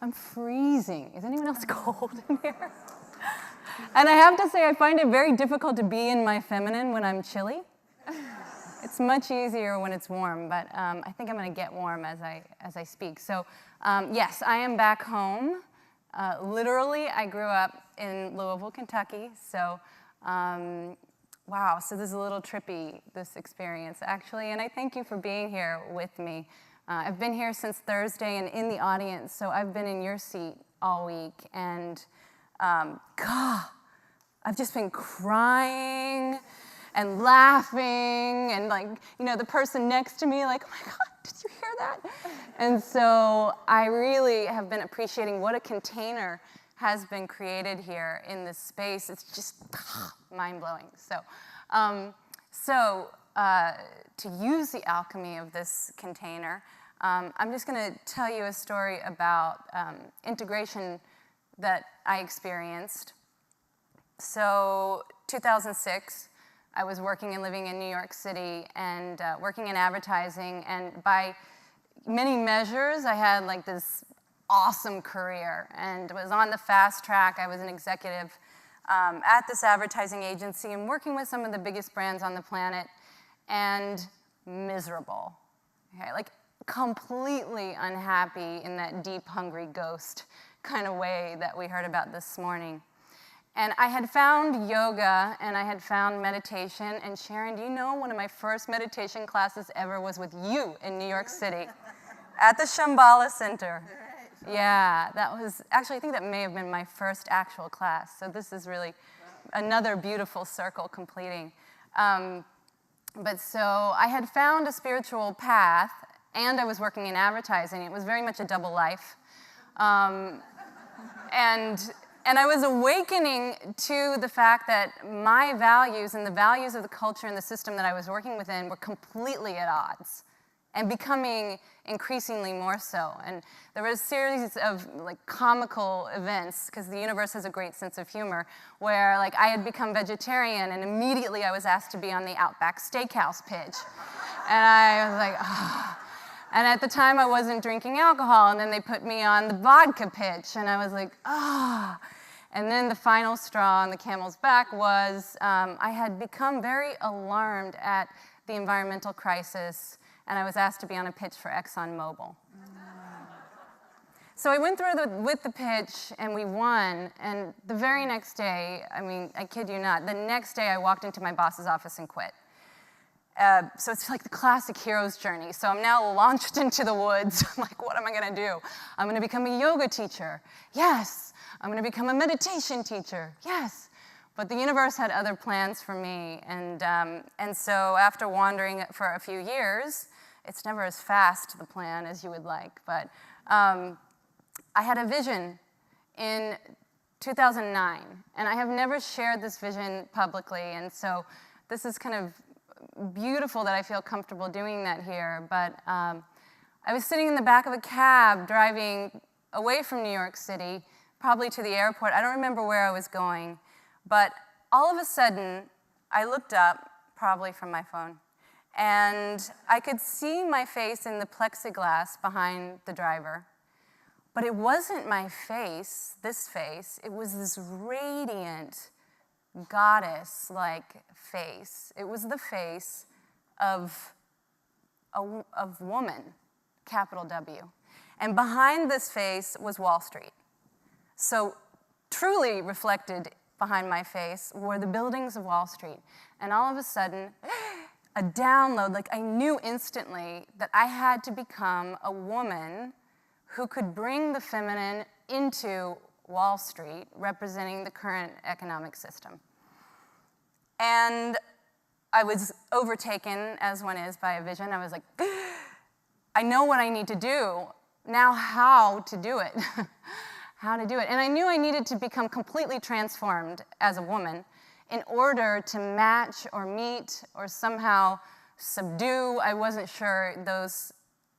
I'm freezing. Is anyone else cold in here? And I have to say, I find it very difficult to be in my feminine when I'm chilly. It's much easier when it's warm, but I think I'm going to get warm as I speak. So yes, I am back home. Literally, I grew up in Louisville, Kentucky. So wow, so this is a little trippy, this experience, actually. And I thank you for being here with me. I've been here since Thursday and in the audience, so I've been in your seat all week. And God, I've just been crying and laughing, and like, you know, the person next to me, like, oh my God, did you hear that? And so I really have been appreciating what a container has been created here in this space. It's just mind-blowing. So, to use the alchemy of this container, I'm just going to tell you a story about integration that I experienced. So 2006, I was working and living in New York City and working in advertising, and by many measures, I had like this awesome career and was on the fast track. I was an executive at this advertising agency and working with some of the biggest brands on the planet, and miserable, okay? Like completely unhappy in that deep, hungry ghost kind of way that we heard about this morning. And I had found yoga and I had found meditation. And Sharon, do you know one of my first meditation classes ever was with you in New York City at the Shambhala Center. Yeah, that was, actually I think that may have been my first actual class. So this is really another beautiful circle completing. But so I had found a spiritual path and I was working in advertising. It was very much a double life. And I was awakening to the fact that my values and the values of the culture and the system that I was working within were completely at odds and becoming increasingly more so. And there was a series of like comical events, because the universe has a great sense of humor, where like I had become vegetarian and immediately I was asked to be on the Outback Steakhouse pitch. And I was like, oh. And at the time, I wasn't drinking alcohol, and then they put me on the vodka pitch, and I was like, ah. Oh. And then the final straw on the camel's back was I had become very alarmed at the environmental crisis, and I was asked to be on a pitch for ExxonMobil. So I went through with the pitch, and we won, and the very next day, I mean, I kid you not, the next day I walked into my boss's office and quit. So it's like the classic hero's journey. So I'm now launched into the woods. I'm like, what am I going to do? I'm going to become a yoga teacher. Yes. I'm going to become a meditation teacher. Yes. But the universe had other plans for me. And so after wandering for a few years, it's never as fast, the plan, as you would like. But I had a vision in 2009. And I have never shared this vision publicly. And so this is kind of beautiful that I feel comfortable doing that here, but I was sitting in the back of a cab driving away from New York City, probably to the airport. I don't remember where I was going, but all of a sudden, I looked up, probably from my phone, and I could see my face in the plexiglass behind the driver. But it wasn't my face, this face, it was this radiant, goddess-like face. It was the face of woman, capital W. And behind this face was Wall Street. So truly reflected behind my face were the buildings of Wall Street. And all of a sudden, a download, like I knew instantly that I had to become a woman who could bring the feminine into Wall Street, representing the current economic system. And I was overtaken, as one is, by a vision. I was like, I know what I need to do. Now how to do it. How to do it. And I knew I needed to become completely transformed as a woman in order to match or meet or somehow subdue, I wasn't sure, those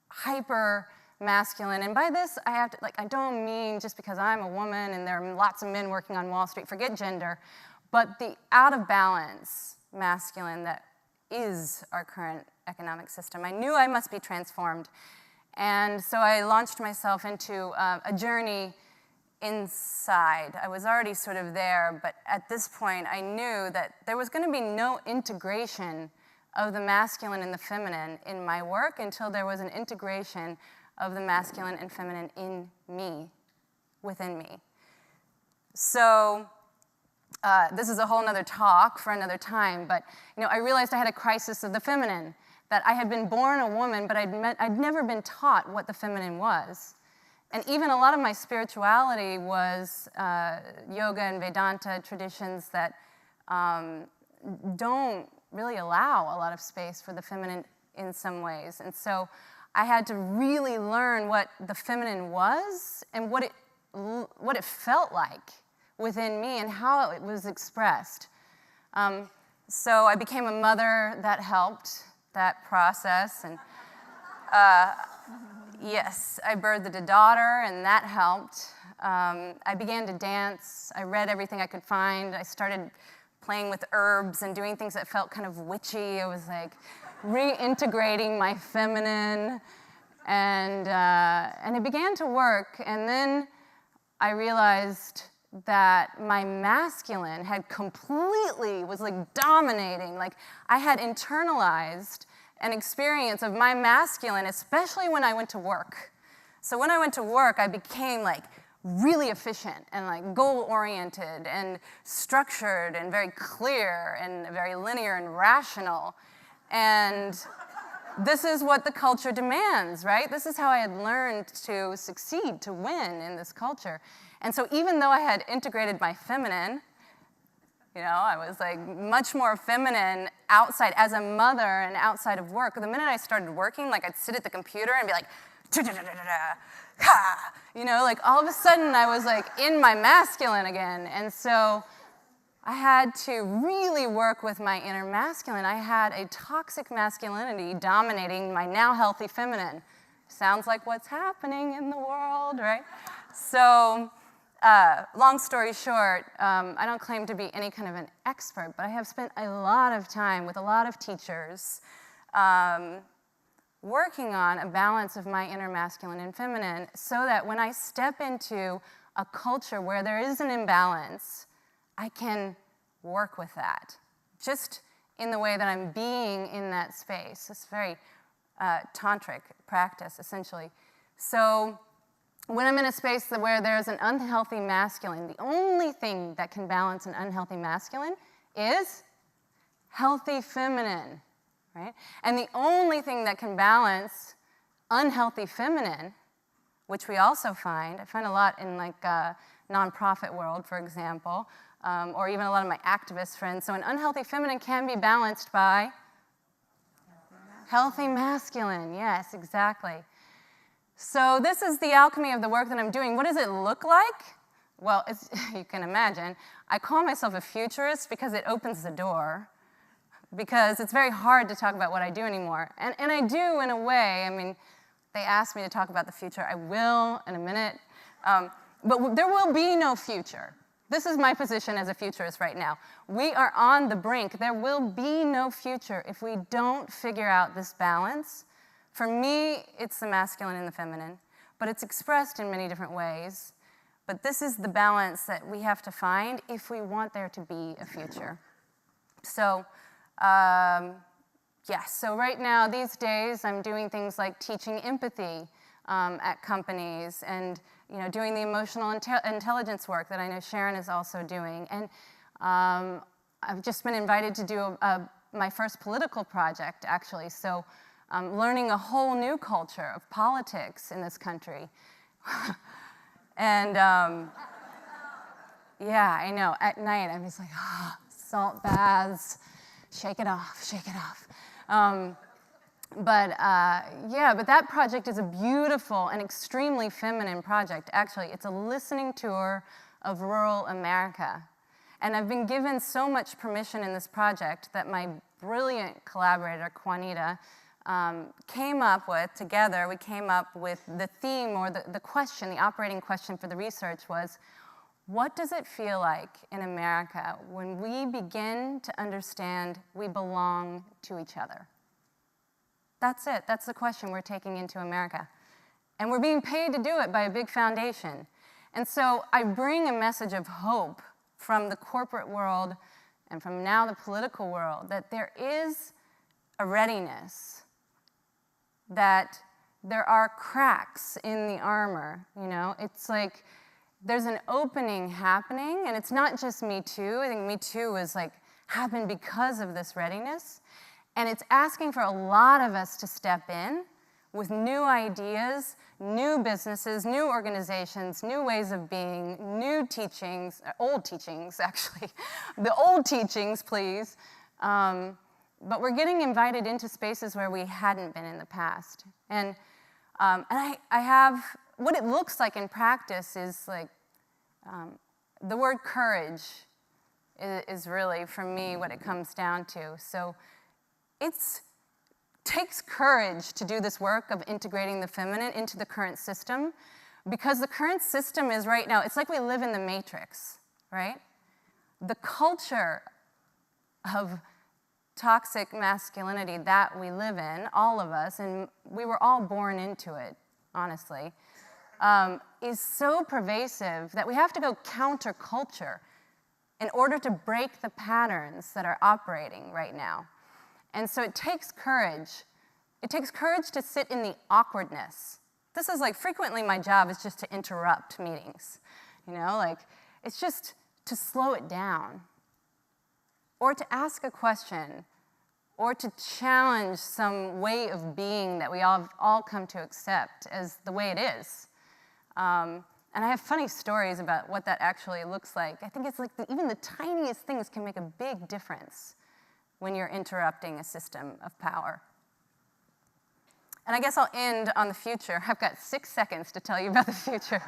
hyper masculine. And by this, I have to, like, I don't mean just because I'm a woman and there are lots of men working on Wall Street, forget gender, but the out of balance masculine that is our current economic system. I knew I must be transformed. And so I launched myself into a journey inside. I was already sort of there, but at this point I knew that there was going to be no integration of the masculine and the feminine in my work until there was an integration of the masculine and feminine in me, within me. So this is a whole nother talk for another time, but I realized I had a crisis of the feminine, that I had been born a woman, but I'd never been taught what the feminine was. And even a lot of my spirituality was yoga and Vedanta traditions that don't really allow a lot of space for the feminine in some ways. And so I had to really learn what the feminine was and what it felt like within me and how it was expressed. So I became a mother. That helped, that process. And yes, I birthed a daughter, and that helped. I began to dance. I read everything I could find. I started playing with herbs and doing things that felt kind of witchy. I was like reintegrating my feminine, and it began to work. And then I realized that my masculine had completely, was like dominating. Like I had internalized an experience of my masculine, especially when I went to work. So when I went to work, I became like really efficient and like goal-oriented and structured and very clear and very linear and rational. And this is what the culture demands, right? This is how I had learned to succeed, to win in this culture. And so even though I had integrated my feminine, I was like much more feminine outside as a mother and outside of work. The minute I started working, like I'd sit at the computer and be like, ha! Like all of a sudden I was like in my masculine again. And so I had to really work with my inner masculine. I had a toxic masculinity dominating my now healthy feminine. Sounds like what's happening in the world, right? So long story short, I don't claim to be any kind of an expert, but I have spent a lot of time with a lot of teachers working on a balance of my inner masculine and feminine so that when I step into a culture where there is an imbalance, I can work with that, just in the way that I'm being in that space. It's very tantric practice, essentially. So when I'm in a space where there's an unhealthy masculine, the only thing that can balance an unhealthy masculine is healthy feminine, right? And the only thing that can balance unhealthy feminine, which we also find, I find a lot in like nonprofit world, for example, or even a lot of my activist friends. So an unhealthy feminine can be balanced by healthy masculine. Yes, exactly. So this is the alchemy of the work that I'm doing. What does it look like? Well, you can imagine. I call myself a futurist because it opens the door, because it's very hard to talk about what I do anymore. And I do in a way. I mean, they asked me to talk about the future. I will in a minute. But there will be no future. This is my position as a futurist right now. We are on the brink. There will be no future if we don't figure out this balance. For me, it's the masculine and the feminine, but it's expressed in many different ways. But this is the balance that we have to find if we want there to be a future. So, so right now, these days, I'm doing things like teaching empathy at companies and doing the emotional intelligence work that I know Sharon is also doing. And I've just been invited to do my first political project, actually. So learning a whole new culture of politics in this country. And yeah, I know, at night I'm just like, salt baths, shake it off, shake it off. But that project is a beautiful and extremely feminine project. Actually, it's a listening tour of rural America. And I've been given so much permission in this project that my brilliant collaborator, Juanita, came up with, together, we came up with the theme or the question, the operating question for the research was, what does it feel like in America when we begin to understand we belong to each other? That's it. That's the question we're taking into America. And we're being paid to do it by a big foundation. And so I bring a message of hope from the corporate world and from now the political world, that there is a readiness, that there are cracks in the armor, you know? It's like there's an opening happening, and it's not just Me Too. I think Me Too was like happened because of this readiness, and it's asking for a lot of us to step in with new ideas, new businesses, new organizations, new ways of being, new teachings, old teachings, actually. The old teachings, please. But we're getting invited into spaces where we hadn't been in the past. And I have, what it looks like in practice is like, the word courage is really, for me, what it comes down to. So it takes courage to do this work of integrating the feminine into the current system, because the current system is right now, it's like we live in the matrix, right? The culture of toxic masculinity that we live in, all of us, and we were all born into it, honestly, is so pervasive that we have to go counterculture in order to break the patterns that are operating right now. And so it takes courage. It takes courage to sit in the awkwardness. This is like, frequently my job is just to interrupt meetings. You know, like, it's just to slow it down, or to ask a question, or to challenge some way of being that we all come to accept as the way it is. And I have funny stories about what that actually looks like. I think it's like even the tiniest things can make a big difference when you're interrupting a system of power. And I guess I'll end on the future. I've got 6 seconds to tell you about the future.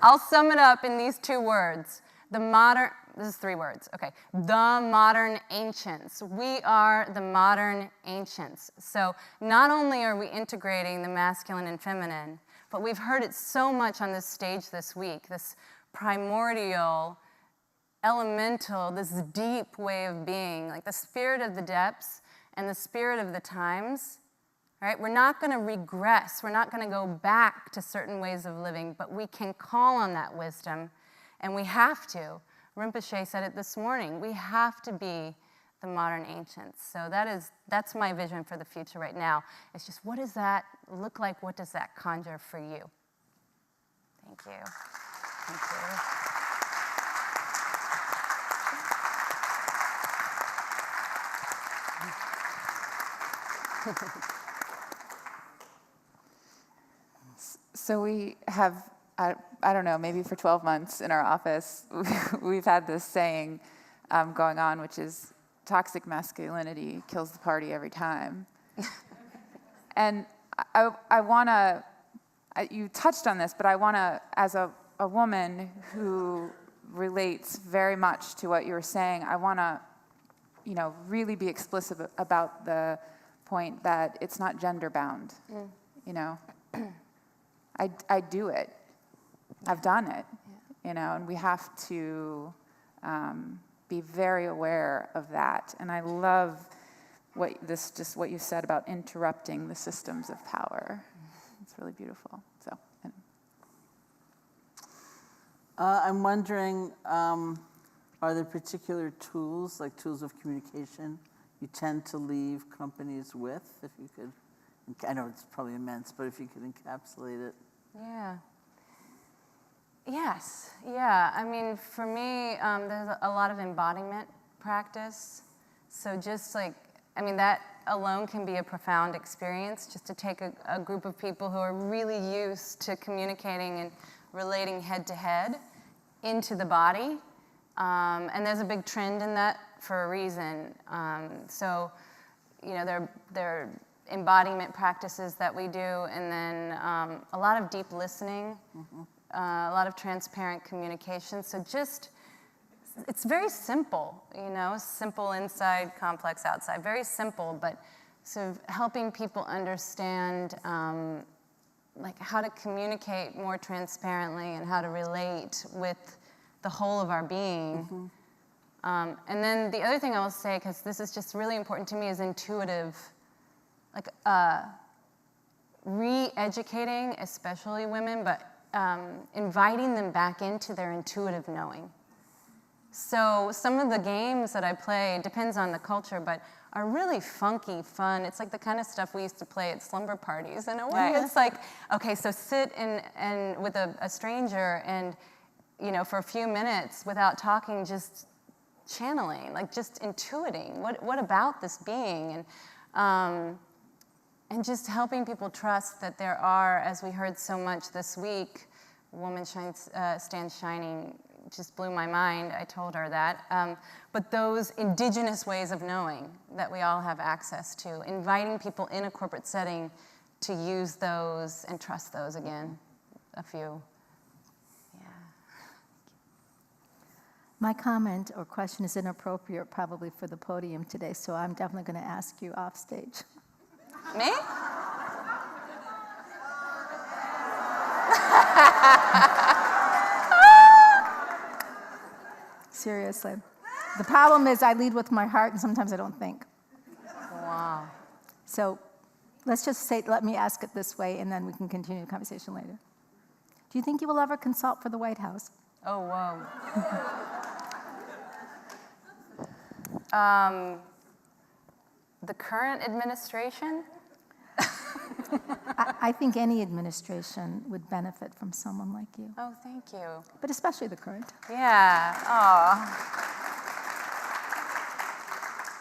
I'll sum it up in these 2 words. This is 3 words, okay. The modern ancients. We are the modern ancients. So not only are we integrating the masculine and feminine, but we've heard it so much on this stage this week, this primordial, elemental, this deep way of being, like the spirit of the depths and the spirit of the times, right? We're not gonna regress, we're not gonna go back to certain ways of living, but we can call on that wisdom, and we have to. Rinpoche said it this morning, we have to be the modern ancients. So that's my vision for the future right now. It's just, what does that look like? What does that conjure for you? Thank you. Thank you. So we have, I don't know, maybe for 12 months in our office, we've had this saying going on, which is toxic masculinity kills the party every time. And I want to, you touched on this, but I want to, as a woman who relates very much to what you were saying, I want to, you know, really be explicit about the point that it's not gender bound, you know. I do it. I've done it, you know, and we have to be very aware of that. And I love what you said about interrupting the systems of power. It's really beautiful. So, I'm wondering, are there particular tools, like tools of communication, you tend to leave companies with? If you could, I know it's probably immense, but if you could encapsulate it. Yeah. Yes, yeah. I mean, for me, there's a lot of embodiment practice. So just like, I mean, that alone can be a profound experience, just to take a group of people who are really used to communicating and relating head to head into the body. And there's a big trend in that for a reason. So, you know, there are embodiment practices that we do, and then a lot of deep listening. A lot of transparent communication. So just, it's very simple, you know, simple inside, complex outside. Very simple, but sort of helping people understand like how to communicate more transparently and how to relate with the whole of our being. And then the other thing I will say, because this is just really important to me, is intuitive, like re-educating, especially women, but inviting them back into their intuitive knowing. So some of the games that I play, depends on the culture, but are really funky, fun. It's like the kind of stuff we used to play at slumber parties. In a way, it's like, okay, so sit and with a stranger and, you know, for a few minutes without talking, just channeling, like just intuiting. What about this being? And just helping people trust that there are, as we heard so much this week, Woman Stands Shining just blew my mind. I told her that. But those indigenous ways of knowing that we all have access to, inviting people in a corporate setting to use those and trust those again, a few. Yeah. My comment or question is inappropriate probably for the podium today, so I'm definitely going to ask you off stage. Me? Seriously. The problem is I lead with my heart and sometimes I don't think. Wow. So let's just say, let me ask it this way and then we can continue the conversation later. Do you think you will ever consult for the White House? Oh, whoa. The current administration? I think any administration would benefit from someone like you, Oh, thank you. but especially the current. Yeah. Oh.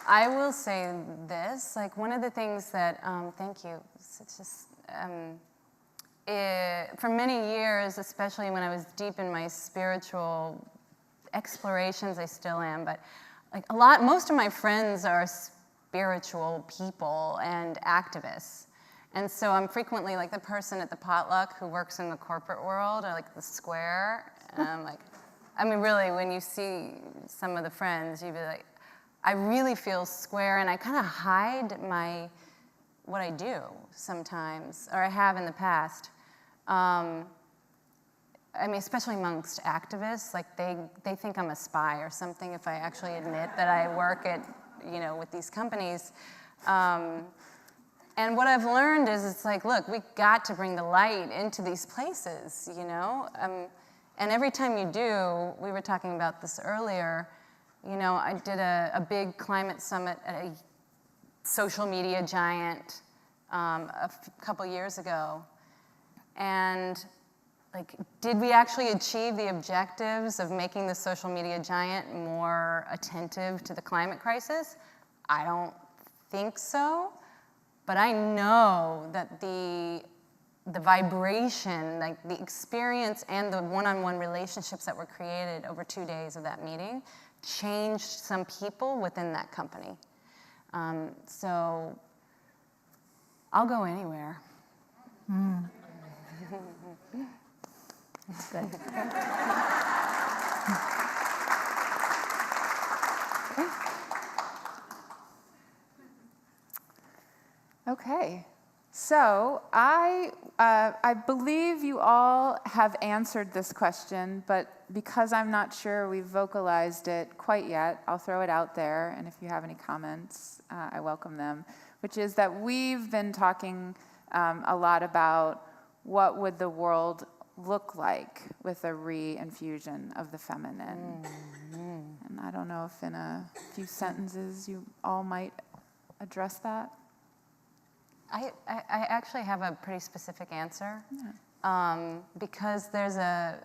I will say this, like one of the things that, thank you, it's just, for many years, especially when I was deep in my spiritual explorations, I still am, but like most of my friends are spiritual people and activists. And so I'm frequently like the person at the potluck who works in the corporate world or like the square. And I'm like, I mean, really, when you see some of the friends, you'd be like, I really feel square and I kind of hide what I do sometimes, or I have in the past. I mean, especially amongst activists, like they think I'm a spy or something if I actually admit that I work at, you know, with these companies. And what I've learned is it's like, look, we got to bring the light into these places, you know? And every time you do, we were talking about this earlier, you know, I did a big climate summit at a social media giant a couple years ago. And like, did we actually achieve the objectives of making the social media giant more attentive to the climate crisis? I don't think so. But I know that the vibration, like the experience and the one-on-one relationships that were created over 2 days of that meeting changed some people within that company. So I'll go anywhere. That's good. Okay, so I believe you all have answered this question, but because I'm not sure we've vocalized it quite yet, I'll throw it out there, and if you have any comments, I welcome them, which is that we've been talking a lot about what would the world look like with a re-infusion of the feminine. And I don't know if in a few sentences you all might address that. I actually have a pretty specific answer, because there's a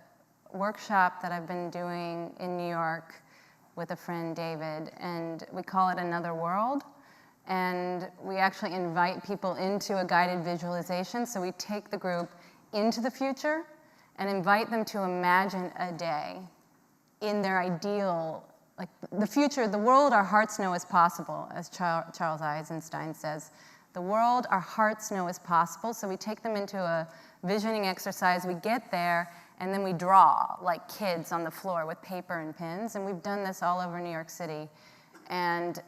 workshop that I've been doing in New York with a friend, David, and we call it Another World. And we actually invite people into a guided visualization. So we take the group into the future and invite them to imagine a day in their ideal, like the future, the world our hearts know is possible, as Charles Eisenstein says. The world our hearts know is possible. So we take them into a visioning exercise. We get there, and then we draw like kids on the floor with paper and pens. And we've done this all over New York City. And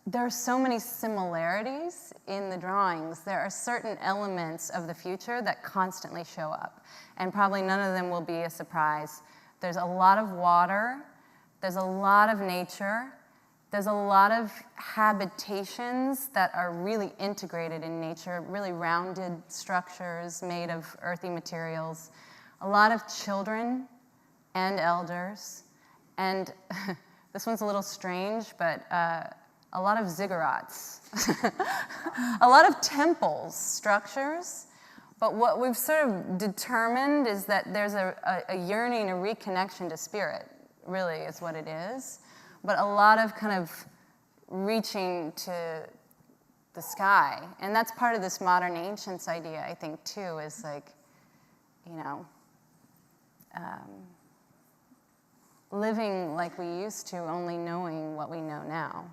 there are so many similarities in the drawings. There are certain elements of the future that constantly show up. And probably none of them will be a surprise. There's a lot of water. There's a lot of nature. There's a lot of habitations that are really integrated in nature, really rounded structures made of earthy materials. A lot of children and elders. And this one's a little strange, but a lot of ziggurats. A lot of temples, structures. But what we've sort of determined is that there's a yearning, a reconnection to spirit, really is what it is. But a lot of kind of reaching to the sky. And that's part of this modern ancients idea, I think, too, is like, you know, living like we used to, only knowing what we know now.